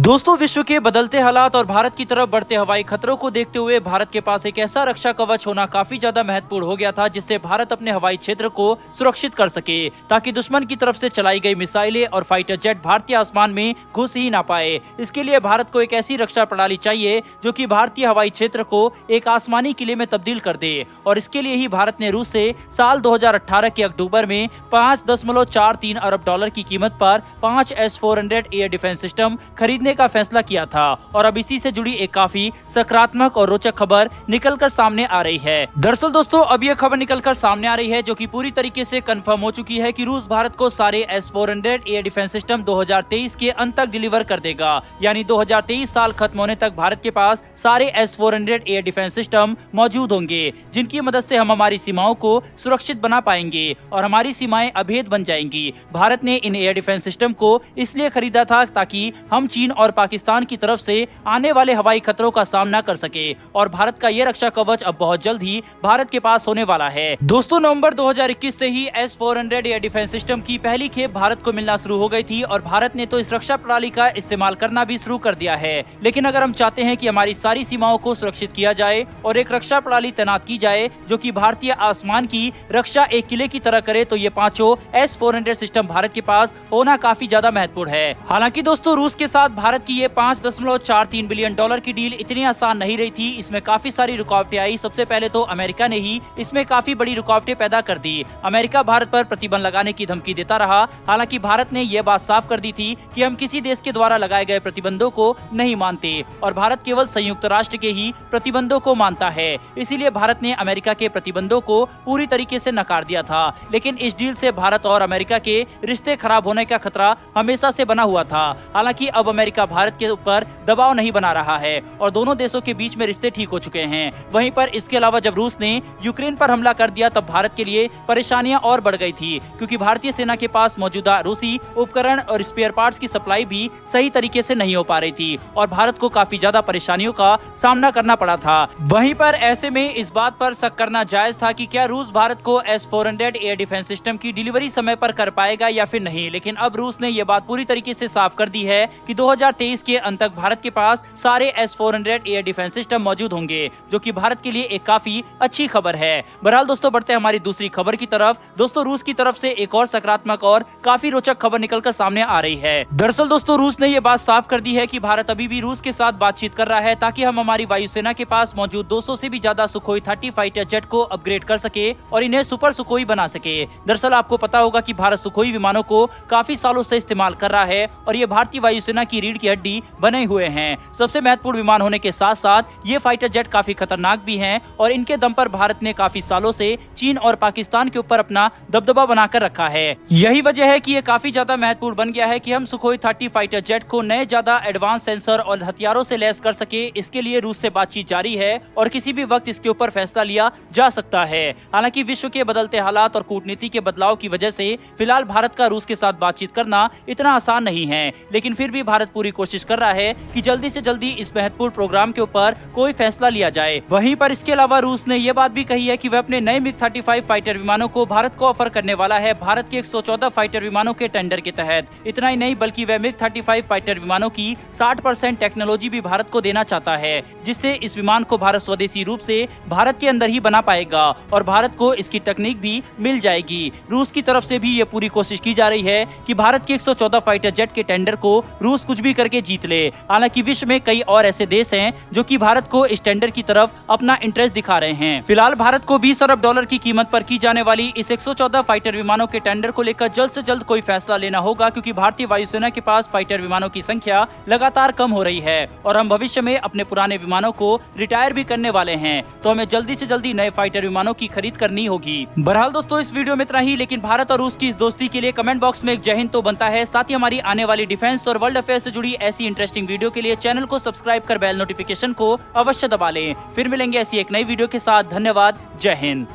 दोस्तों, विश्व के बदलते हालात और भारत की तरफ बढ़ते हवाई खतरों को देखते हुए भारत के पास एक ऐसा रक्षा कवच होना काफी ज्यादा महत्वपूर्ण हो गया था जिससे भारत अपने हवाई क्षेत्र को सुरक्षित कर सके, ताकि दुश्मन की तरफ से चलाई गई मिसाइलें और फाइटर जेट भारतीय आसमान में घुस ही ना पाए। इसके लिए भारत को एक ऐसी रक्षा प्रणाली चाहिए जो कि भारतीय हवाई क्षेत्र को एक आसमानी किले में तब्दील कर दे, और इसके लिए ही भारत ने रूस से साल 2018 के अक्टूबर में 5.43 अरब डॉलर की कीमत पर 5 S-400 एयर डिफेंस सिस्टम खरीदने का फैसला किया था। और अब इसी से जुड़ी एक काफी सकारात्मक और रोचक खबर निकलकर सामने आ रही है। दरअसल दोस्तों, अब यह खबर निकलकर सामने आ रही है जो कि पूरी तरीके से कंफर्म हो चुकी है कि रूस भारत को सारे S-400 एयर डिफेंस सिस्टम 2023 के अंत तक डिलीवर कर देगा। यानी 2023 साल खत्म होने तक भारत के पास सारे S-400 एयर डिफेंस सिस्टम मौजूद होंगे, जिनकी मदद से हम हमारी सीमाओं को सुरक्षित बना पाएंगे और हमारी सीमाएं अभेद बन जाएंगी। भारत ने इन एयर डिफेंस सिस्टम को इसलिए खरीदा था ताकि हम चीन और पाकिस्तान की तरफ से आने वाले हवाई खतरों का सामना कर सके, और भारत का ये रक्षा कवच अब बहुत जल्द ही भारत के पास होने वाला है। दोस्तों, नवंबर 2021 से ही S-400 एयर डिफेंस सिस्टम की पहली खेप भारत को मिलना शुरू हो गई थी, और भारत ने तो इस रक्षा प्रणाली का इस्तेमाल करना भी शुरू कर दिया है। लेकिन अगर हम चाहते हैं कि हमारी सारी सीमाओं को सुरक्षित किया जाए और एक रक्षा प्रणाली तैनात की जाए जो कि भारतीय आसमान की रक्षा एक किले की तरह करे, तो ये पांचों S-400 सिस्टम भारत के पास होना काफी ज्यादा महत्वपूर्ण है। हालांकि दोस्तों, रूस के साथ भारत की ये 5.43 बिलियन डॉलर की डील इतनी आसान नहीं रही थी। इसमें काफी सारी रुकावटें आई। सबसे पहले तो अमेरिका ने ही इसमें काफी बड़ी रुकावटें पैदा कर दी। अमेरिका भारत पर प्रतिबंध लगाने की धमकी देता रहा। हालांकि भारत ने यह बात साफ कर दी थी कि हम किसी देश के द्वारा लगाए गए प्रतिबंधों को नहीं मानते, और भारत केवल संयुक्त राष्ट्र के ही प्रतिबंधों को मानता है। इसीलिए भारत ने अमेरिका के प्रतिबंधों को पूरी तरीके से नकार दिया था। लेकिन इस डील से भारत और अमेरिका के रिश्ते खराब होने का खतरा हमेशा से बना हुआ था। हालांकि अब अमेरिका भारत के ऊपर दबाव नहीं बना रहा है और दोनों देशों के बीच में रिश्ते ठीक हो चुके हैं। वहीं पर इसके अलावा जब रूस ने यूक्रेन पर हमला कर दिया तब भारत के लिए परेशानियां और बढ़ गई थी, क्योंकि भारतीय सेना के पास मौजूदा रूसी उपकरण और स्पेयर पार्ट्स की सप्लाई भी सही तरीके से नहीं हो पा रही थी, और भारत को काफी ज्यादा परेशानियों का सामना करना पड़ा था। वहीं पर ऐसे में इस बात पर शक करना जायज था कि क्या रूस भारत को S-400 एयर डिफेंस सिस्टम की डिलीवरी समय पर कर पाएगा या फिर नहीं। लेकिन अब रूस ने यह बात पूरी तरीके से साफ कर दी है कि 2023 के अंत तक भारत के पास सारे S-400 एयर डिफेंस सिस्टम मौजूद होंगे, जो कि भारत के लिए एक काफी अच्छी खबर है। बहरहाल दोस्तों, बढ़ते हैं हमारी दूसरी खबर की तरफ। दोस्तों, रूस की तरफ से एक और सकारात्मक और काफी रोचक खबर निकलकर सामने आ रही है। दरअसल दोस्तों, रूस ने यह बात साफ कर दी है कि भारत अभी भी रूस के साथ बातचीत कर रहा है ताकि हम हमारी वायुसेना के पास मौजूद 200 से भी ज्यादा सुखोई 30 फाइटर जेट को अपग्रेड कर सके और इन्हें सुपर सुखोई बना सके। दरअसल आपको पता होगा कि भारत सुखोई विमानों को काफी सालों से इस्तेमाल कर रहा है और ये भारतीय वायुसेना की रीढ़ की हड्डी बने हुए हैं। सबसे महत्वपूर्ण विमान होने के साथ साथ ये फाइटर जेट काफी खतरनाक भी हैं, और इनके दम पर भारत ने काफी सालों से चीन और पाकिस्तान के ऊपर अपना दबदबा बनाकर रखा है। यही वजह है कि ये काफी ज्यादा महत्वपूर्ण बन गया है कि हम सुखोई 30 फाइटर जेट को नए ज्यादा एडवांस सेंसर और हथियारों से लैस कर सके। इसके लिए रूस से बातचीत जारी है और किसी भी वक्त इसके ऊपर फैसला लिया जा सकता है। हालांकि विश्व के बदलते हालात और कूटनीति के बदलाव की वजह से फिलहाल भारत का रूस के साथ बातचीत करना इतना आसान नहीं है, लेकिन फिर भी भारत पूरी कोशिश कर रहा है कि जल्दी से जल्दी इस महत्वपूर्ण प्रोग्राम के ऊपर कोई फैसला लिया जाए। वहीं पर इसके अलावा रूस ने यह बात भी कही है कि वह अपने नए MiG-35 फाइटर विमानों को भारत को ऑफर करने वाला है भारत के 114 फाइटर विमानों के टेंडर के तहत। इतना ही नहीं, बल्कि वह MiG-35 फाइटर विमानों की 60% टेक्नोलॉजी भी भारत को देना चाहता है, जिससे इस विमान को भारत स्वदेशी रूप से भारत के अंदर ही बना पाएगा और भारत को इसकी तकनीक भी मिल जाएगी। रूस की तरफ से भी ये पूरी कोशिश की जा रही है कि भारत के 114 फाइटर जेट के टेंडर को रूस कुछ भी करके जीत ले। हालांकि विश्व में कई और ऐसे देश हैं जो कि भारत को इस टेंडर की तरफ अपना इंटरेस्ट दिखा रहे हैं। फिलहाल भारत को 20 अरब डॉलर की कीमत पर की जाने वाली इस 114 फाइटर विमानों के टेंडर को लेकर जल्द से जल्द कोई फैसला लेना होगा, क्योंकि भारतीय वायुसेना के पास फाइटर विमानों की संख्या लगातार कम हो रही है और हम भविष्य में अपने पुराने विमानों को रिटायर भी करने वाले हैं, तो हमें जल्दी से जल्दी नए फाइटर विमानों की खरीद करनी होगी। बहरहाल दोस्तों, इस वीडियो में इतना ही, लेकिन भारत और रूस की इस दोस्ती के लिए कमेंट बॉक्स में एक जय हिंद तो बनता है। साथ ही हमारी आने वाली डिफेंस और वर्ल्ड अफेयर से जुड़ी ऐसी इंटरेस्टिंग वीडियो के लिए चैनल को सब्सक्राइब कर बेल नोटिफिकेशन को अवश्य दबा लें। फिर मिलेंगे ऐसी एक नई वीडियो के साथ। धन्यवाद। जय हिंद।